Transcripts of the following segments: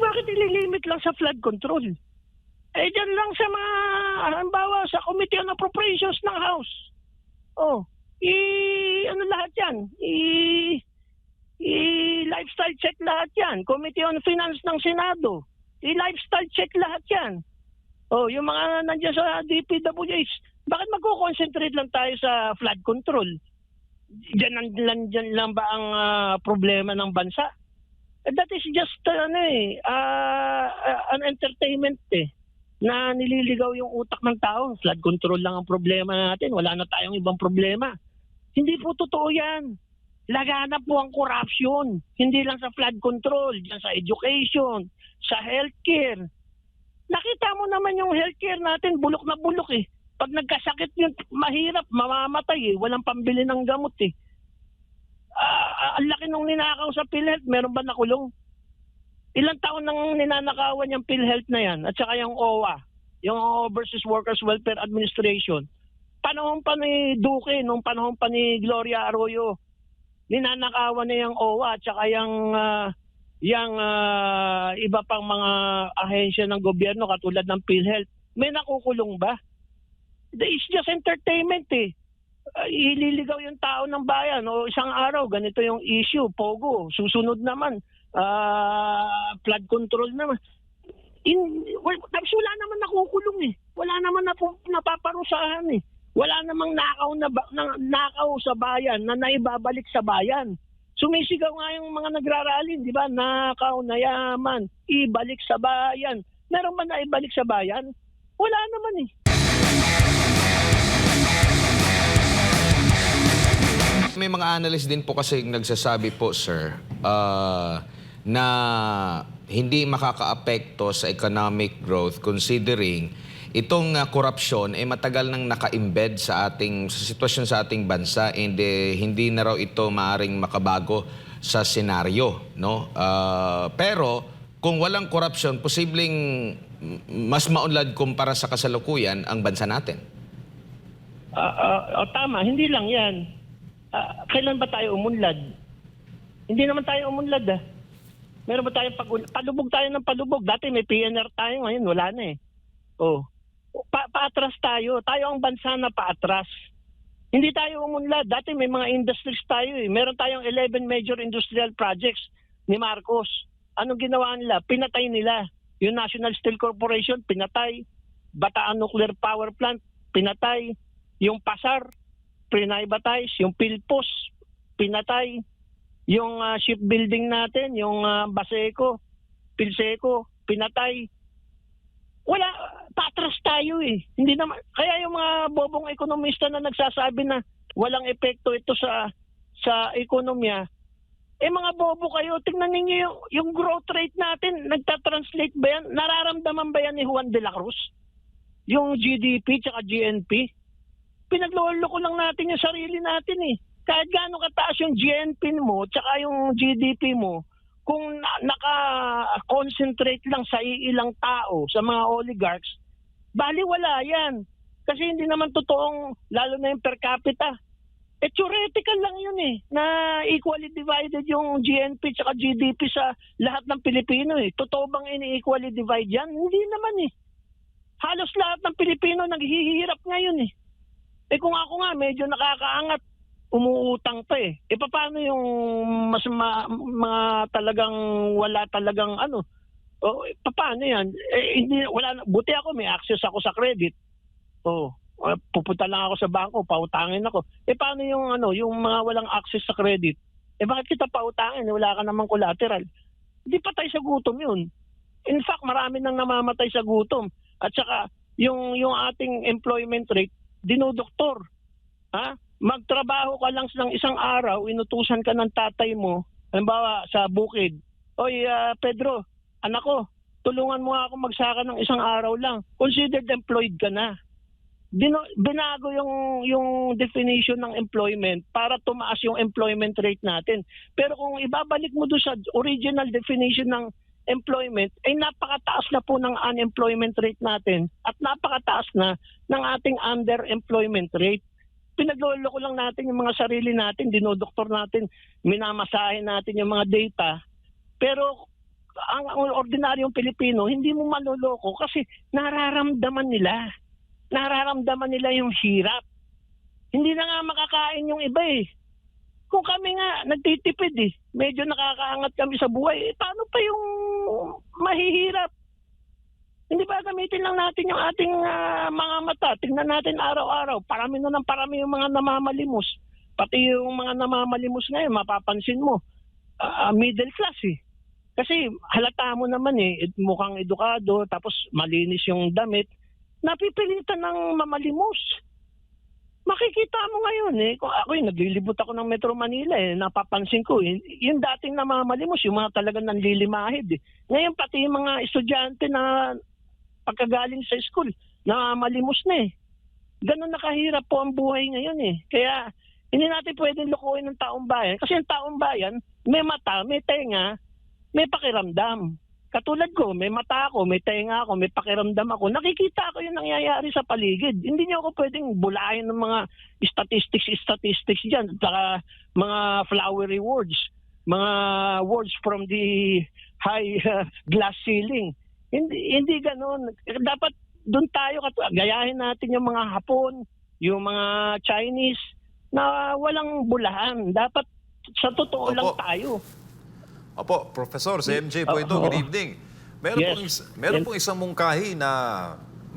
bakit ililimit lang sa flood control? Eh, dyan lang sa mga, halimbawa, sa Committee on Appropriations ng House. Oh, ano lahat yan? I-lifestyle check lahat yan. Committee on Finance ng Senado. I-lifestyle check lahat yan. Oh, yung mga nandiyan sa DPWH, bakit magko-concentrate lang tayo sa flood control? Diyan lang ba ang problema ng bansa? That is just an entertainment na nililigaw yung utak ng tao. Flood control lang ang problema natin. Wala na tayong ibang problema. Hindi po totoo yan. Laganap po ang corruption. Hindi lang sa flood control, diyan sa education, sa healthcare. Nakita mo naman yung healthcare natin, bulok na bulok eh. Pag nagkasakit yun, mahirap, mamamatay eh. Walang pambili ng gamot eh. Ang laki nung ninakaw sa PhilHealth, meron ba nakulong? Ilang taon nang ninanakawan yung PhilHealth na yan at saka yung OWA, yung Overseas Workers Welfare Administration. Panahon pa ni Duque, nung panahon pa ni Gloria Arroyo, ninanakawan na yung OWA at saka yung iba pang mga ahensya ng gobyerno katulad ng PhilHealth. May nakukulong ba? It's just entertainment eh. Ililigaw yung tao ng bayan o isang araw ganito yung issue, pogo, susunod naman flood control naman. Tapos wala naman nakukulong eh. Wala naman napaparusahan eh. Wala namang nakaw sa bayan na naibabalik sa bayan. Sumisigaw nga yung mga nagrarally, di ba? Nakaw na yaman, ibalik sa bayan. Meron ba na ibalik sa bayan? Wala naman eh. May mga analyst din po kasi nagsasabi po, sir, na hindi makakaapekto sa economic growth considering itong korupsyon ay matagal nang naka-embed sa sitwasyon sa ating bansa and hindi na raw ito maaring makabago sa senaryo, no? Pero kung walang korupsyon, posibleng mas maunlad kumpara sa kasalukuyan ang bansa natin. Tama, hindi lang 'yan. Kailan ba tayo umunlad? Hindi naman tayo umunlad Meron ba tayong palubog tayo ng palubog? Dati may PNR tayo, ngayon wala na eh. Oh. Paatras tayo. Tayo ang bansa na paatras. Hindi tayo umunlad. Dati may mga industries tayo eh. Meron tayong 11 major industrial projects ni Marcos. Anong ginawa nila? Pinatay nila. Yung National Steel Corporation, pinatay. Bataan Nuclear Power Plant, pinatay. Yung Pasar, pinay-batize. Yung Pilpos, pinatay. Yung shipbuilding natin, yung Baseco, Pilseco, pinatay. Wala, patras tayo eh. Hindi naman, kaya yung mga bobong ekonomista na nagsasabi na walang epekto ito sa ekonomiya, mga bobo kayo, tingnan ninyo yung growth rate natin, nagtatranslate ba yan? Nararamdaman ba yan ni Juan de la Cruz? Yung GDP tsaka GNP? Pinagloloko lang natin yung sarili natin eh. Kahit gaano kataas yung GNP mo tsaka yung GDP mo, kung naka-concentrate lang sa ilang tao, sa mga oligarchs, baliwala yan. Kasi hindi naman totoong, lalo na yung per capita. Theoretical lang yun eh, na equally divided yung GNP tsaka GDP sa lahat ng Pilipino eh. Totoo bang ini-equally divide yan? Hindi naman eh. Halos lahat ng Pilipino naghihirap ngayon eh. Kung ako nga, medyo nakakaangat, umuutang pa eh. Paano yung mga talagang wala talagang paano yan? Hindi, buti ako, may access ako sa credit. Pupunta lang ako sa bangko, pautangin ako. Paano yung yung mga walang access sa credit? Bakit kita pautangin? Wala ka namang collateral. Hindi patay sa gutom yun. In fact, marami nang namamatay sa gutom. At saka, yung ating employment rate, dinodoktor. Magtrabaho ka lang ng isang araw, inutusan ka ng tatay mo, halimbawa sa bukid. Oy, Pedro, anak ko, tulungan mo ako magsaka ng isang araw lang. Considered employed ka na. Binago yung definition ng employment para tumaas yung employment rate natin. Pero kung ibabalik mo doon sa original definition ng employment, ay napakataas na po ng unemployment rate natin at napakataas na ng ating underemployment rate. Pinagloloko lang natin yung mga sarili natin, dinodoktor natin, minamasahe natin yung mga data. Pero ang ordinaryong Pilipino, hindi mo maloloko kasi nararamdaman nila. Nararamdaman nila yung hirap. Hindi na nga makakain yung iba eh. Kung kami nga nagtitipid eh, medyo nakakaangat kami sa buhay, paano pa yung mahihirap? Hindi ba gamitin lang natin yung ating mga mata? Tingnan natin araw-araw, parami na ng parami yung mga namamalimos. Pati yung mga namamalimos ngayon, mapapansin mo, middle class eh. Kasi halata mo naman eh, mukhang edukado, tapos malinis yung damit, napipilitan ng mamalimos. Makikita mo ngayon eh, kung ako naglilibot ako ng Metro Manila eh, napapansin ko eh, yung dating namamalimos, yung mga talagang nanlilimahid eh. Ngayon pati yung mga estudyante na pagkagaling sa school, namamalimos na eh. Ganun nakahirap po ang buhay ngayon eh. Kaya hindi natin pwedeng lukuhin ng taong bayan. Kasi ang taong bayan, may mata, may tenga, may pakiramdam. Katulad ko, may mata ako, may tenga ako, may pakiramdam ako. Nakikita ko yung nangyayari sa paligid. Hindi niyo ako pwedeng bulahin ng mga statistics dyan. At saka mga flowery words. Mga words from the high glass ceiling. Hindi ganun. Dapat doon tayo, gayahin natin yung mga Hapon, yung mga Chinese, na walang bulahan. Dapat sa totoo lang tayo. Opo, Professor, si MJ po ito. Good evening. Meron pong isang mungkahi na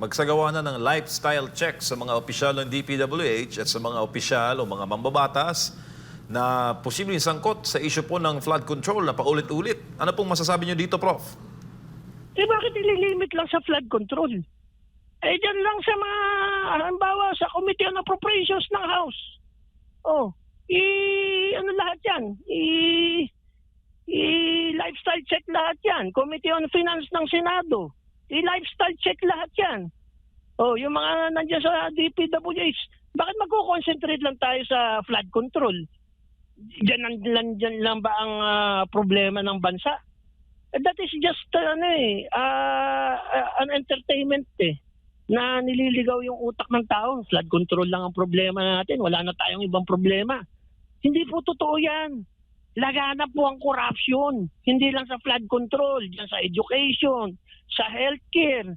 magsagawa na ng lifestyle check sa mga opisyal ng DPWH at sa mga opisyal o mga mambabatas na posibleng sangkot sa issue po ng flood control na paulit-ulit. Ano pong masasabi niyo dito, Prof? Eh bakit ililimit lang sa flood control? Eh dyan lang sa mga, halimbawa sa Committee on Appropriations ng House. Ano lahat yan? I-lifestyle check lahat yan. Committee on Finance ng Senado. I-lifestyle check lahat yan. Yung mga nandiyan sa DPWH, bakit magko-concentrate lang tayo sa flood control? Diyan lang ba ang problema ng bansa? That is just an entertainment na nililigaw yung utak ng tao. Flood control lang ang problema natin. Wala na tayong ibang problema. Hindi po totoo yan. Laganap po ang corruption. Hindi lang sa flood control, dyan sa education, sa healthcare.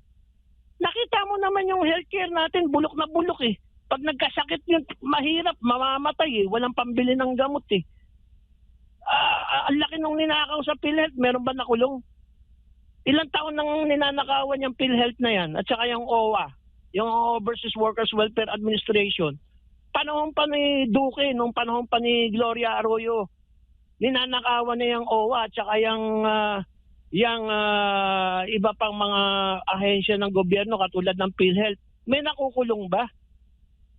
Nakita mo naman yung healthcare natin, bulok na bulok eh. Pag nagkasakit yun, mahirap, mamamatay eh. Walang pambili ng gamot eh. Ang laki nung ninakaw sa PhilHealth, meron ba nakulong? Ilang taon nang ninanakawan yung PhilHealth na yan at saka yung OWA, yung Overseas Workers Welfare Administration. Panahon pa ni Duque, nung panahon pa ni Gloria Arroyo, ninanakawan na yung OWA at saka yung iba pang mga ahensya ng gobyerno katulad ng PhilHealth. May nakukulong ba?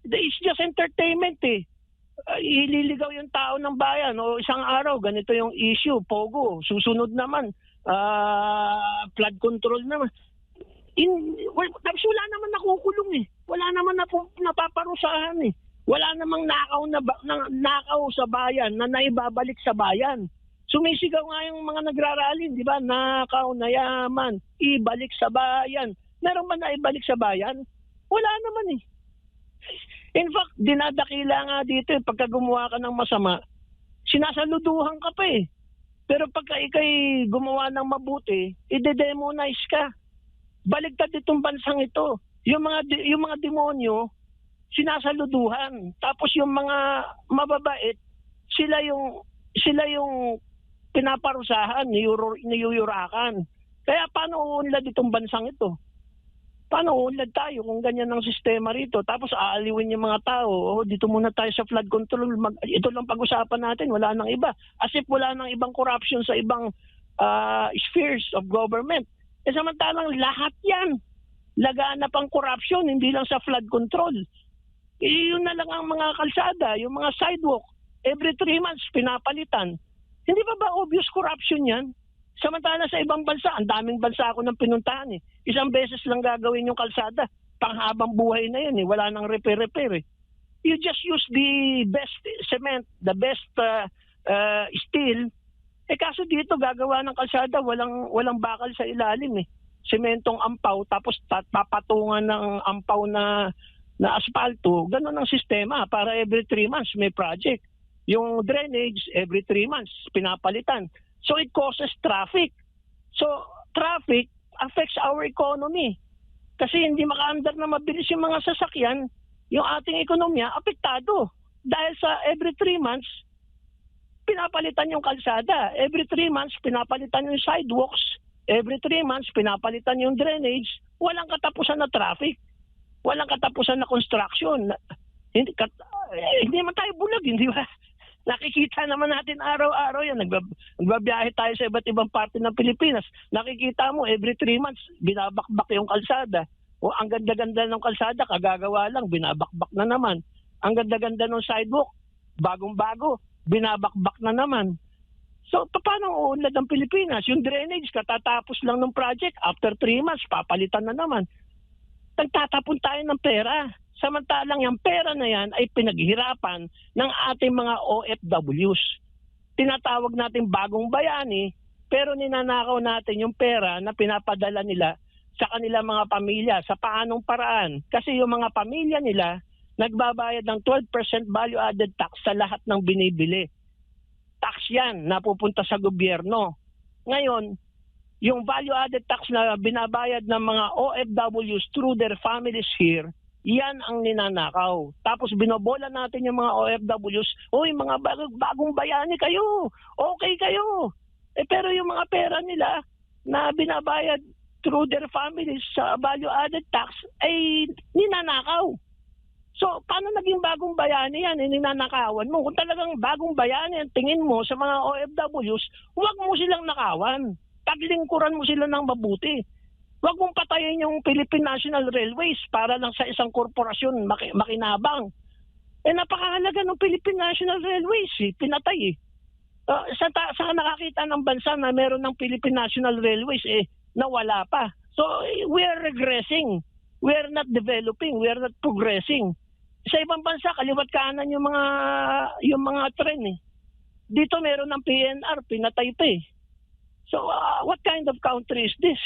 It's just entertainment eh. Ililigaw yung tao ng bayan o isang araw, ganito yung issue, Pogo, susunod naman, flood control naman. Tapos wala naman nakukulong eh. Wala naman napaparusahan eh. Wala namang nakaw sa bayan na naibabalik sa bayan. Sumisigaw nga yung mga nagrarally, di ba? Nakaw na yaman, ibalik sa bayan. Meron ba naibalik sa bayan? Wala naman eh. In fact, dinadakila nga dito pagka gumawa ka ng masama, sinasaluduhan ka pa eh. Pero pagka ikay gumawa ng mabuti, ide-demonize ka. Baligtad itong bansang ito. Yung mga demonyo, sinasaluduhan. Tapos yung mga mababait, sila yung pinaparusahan, niyuyurakan. Kaya paano uunlad itong bansang ito? Paano uunlad tayo kung ganyan ang sistema rito? Tapos aaliwin yung mga tao. Dito muna tayo sa flood control. Ito lang pag-usapan natin. Wala nang iba. As if wala nang ibang corruption sa ibang spheres of government. Samantalang lahat yan. Laganap ang corruption, hindi lang sa flood control. Yun na lang ang mga kalsada, yung mga sidewalk. Every 3 months, pinapalitan. Hindi ba obvious corruption yan? Samantala sa ibang bansa, ang daming bansa ako nang pinuntahan eh. Isang beses lang gagawin yung kalsada. Panghabang buhay na yun eh. Wala nang repair eh. You just use the best cement, the best steel. Kaso dito gagawa ng kalsada, walang bakal sa ilalim eh. Sementong ampaw, tapos papatungan ng ampaw na asfalto. Ganun ang sistema. Para every 3 months may project. Yung drainage, every 3 months, pinapalitan. So it causes traffic. So, traffic affects our economy. Kasi hindi makaandar na mabilis yung mga sasakyan, yung ating ekonomiya apektado. Dahil sa every 3 months, pinapalitan yung kalsada. Every 3 months, pinapalitan yung sidewalks. Every 3 months, pinapalitan yung drainage. Walang katapusan na traffic. Walang katapusan na construction. Hindi man tayo bulag, hindi ba? Nakikita naman natin araw-araw yan. Nagbabiyahe tayo sa iba't ibang parte ng Pilipinas. Nakikita mo, every 3 months, binabakbak yung kalsada. O ang ganda-ganda ng kalsada, kagagawa lang, binabakbak na naman. Ang ganda-ganda ng sidewalk, bagong-bago, binabakbak na naman. So, paano uunlad ng Pilipinas? Yung drainage, katatapos lang ng project, after 3 months, papalitan na naman. Nagtatapon tayo ng pera. Samantalang yung pera na yan ay pinaghirapan ng ating mga OFWs. Tinatawag natin bagong bayani, pero ninanakaw natin yung pera na pinapadala nila sa kanilang mga pamilya. Sa paanong paraan? Kasi yung mga pamilya nila, nagbabayad ng 12% value-added tax sa lahat ng binibili. Tax yan, napupunta sa gobyerno. Ngayon, yung value-added tax na binabayad ng mga OFWs through their families here, yan ang ninanakaw. Tapos binobola natin yung mga OFWs, "Uy, mga bagong bayani kayo, okay kayo." Pero yung mga pera nila na binabayad through their families sa value-added tax ay ninanakaw. So, paano naging bagong bayani yan? Ninanakawan mo. Kung talagang bagong bayani ang tingin mo sa mga OFWs, huwag mo silang nakawan. Paglingkuran mo sila ng mabuti. Huwag mong patayin yung Philippine National Railways para lang sa isang korporasyon makinabang. Napakahalaga ng Philippine National Railways. Pinatay eh. Sa nakakita ng bansa na meron ng Philippine National Railways, nawala pa. So, we are regressing. We are not developing. We are not progressing. Sa ibang bansa, kaliwat kanan yung mga tren eh. Dito meron ng PNR, pinatay pa eh. So, what kind of country is this?